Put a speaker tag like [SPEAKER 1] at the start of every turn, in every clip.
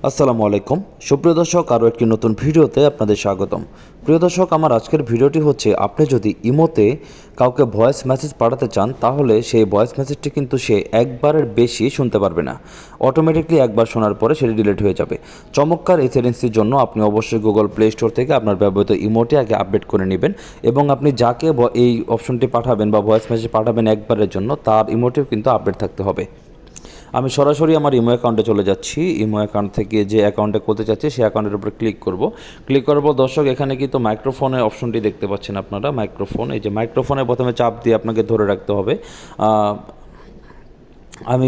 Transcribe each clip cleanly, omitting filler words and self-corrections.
[SPEAKER 1] আসসালামু আলাইকুম সুপ্রিয় দর্শক, আরও একটি নতুন ভিডিওতে আপনাদের স্বাগতম। প্রিয় দর্শক, আমার আজকের ভিডিওটি হচ্ছে আপনি যদি ইমোতে কাউকে ভয়েস মেসেজ পাঠাতে চান তাহলে সেই ভয়েস মেসেজটি কিন্তু সে একবারের বেশি শুনতে পারবে না, অটোমেটিকলি একবার শোনার পরে সেটি ডিলিট হয়ে যাবে। চমৎকার এই সেটিংসটির জন্য আপনি অবশ্যই গুগল প্লে স্টোর থেকে আপনার ব্যবহৃত ইমোটি আগে আপডেট করে নেবেন এবং আপনি যাকে এই অপশনটি পাঠাবেন বা ভয়েস মেসেজ পাঠাবেন একবারের জন্য তার ইমোটিও কিন্তু আপডেট থাকতে হবে। আমি সরাসরি আমার ইমো অ্যাকাউন্টে চলে যাচ্ছি। ইমো অ্যাকাউন্ট থেকে যে অ্যাকাউন্টে করতে চাচ্ছি সেই অ্যাকাউন্টের উপরে ক্লিক করব। ক্লিক করার পর দর্শক এখানে কিন্তু মাইক্রোফোনের অপশনটি দেখতে পাচ্ছেন আপনারা। মাইক্রোফোন, এই যে মাইক্রোফোনের প্রথমে চাপ দিয়ে আপনাকে ধরে রাখতে হবে। আমি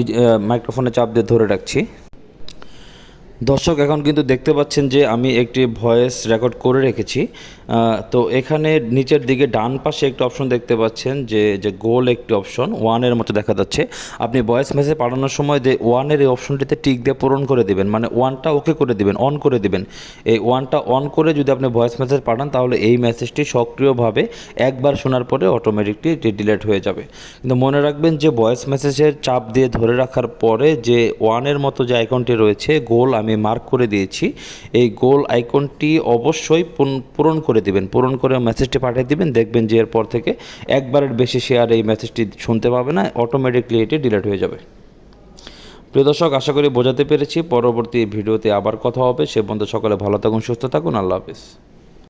[SPEAKER 1] মাইক্রোফোনে চাপ দিয়ে ধরে রাখছি। দর্শক এখন কিন্তু দেখতে পাচ্ছেন যে আমি একটি ভয়েস রেকর্ড করে রেখেছি। তো এখানে নিচের দিকে ডান পাশে একটি অপশন দেখতে পাচ্ছেন যে গোল একটি অপশন ওয়ানের মতো দেখা যাচ্ছে। আপনি ভয়েস মেসেজ পাঠানোর সময় যে ওয়ানের এই অপশনটিতে টিক দিয়ে পূরণ করে দেবেন, মানে ওয়ানটা ওকে করে দেবেন, অন করে দেবেন। এই ওয়ানটা অন করে যদি আপনি ভয়েস মেসেজ পাঠান তাহলে এই মেসেজটি সক্রিয়ভাবে একবার শোনার পরে অটোমেটিকলি ডিলিট হয়ে যাবে। কিন্তু মনে রাখবেন যে ভয়েস মেসেজের চাপ দিয়ে ধরে রাখার পরে যে ওয়ানের মতো যে আইকনটি রয়েছে গোল আমি মার্ক করে দিয়েছি, এই গোল আইকনটি অবশ্যই পূরণ করে দিবেন। পূরণ করে মেসেজটি পাঠিয়ে দিবেন, দেখবেন যে এরপর থেকে একবারের বেশি সে আর এই মেসেজটি শুনতে পাবে না, অটোমেটিকলি এটি ডিলিট হয়ে যাবে। প্রিয় দর্শক, আশা করি বোঝাতে পেরেছি। পরবর্তী ভিডিওতে আবার কথা হবে। সে পর্যন্ত সকলে ভালো থাকুন, সুস্থ থাকুন। আল্লাহ হাফেজ।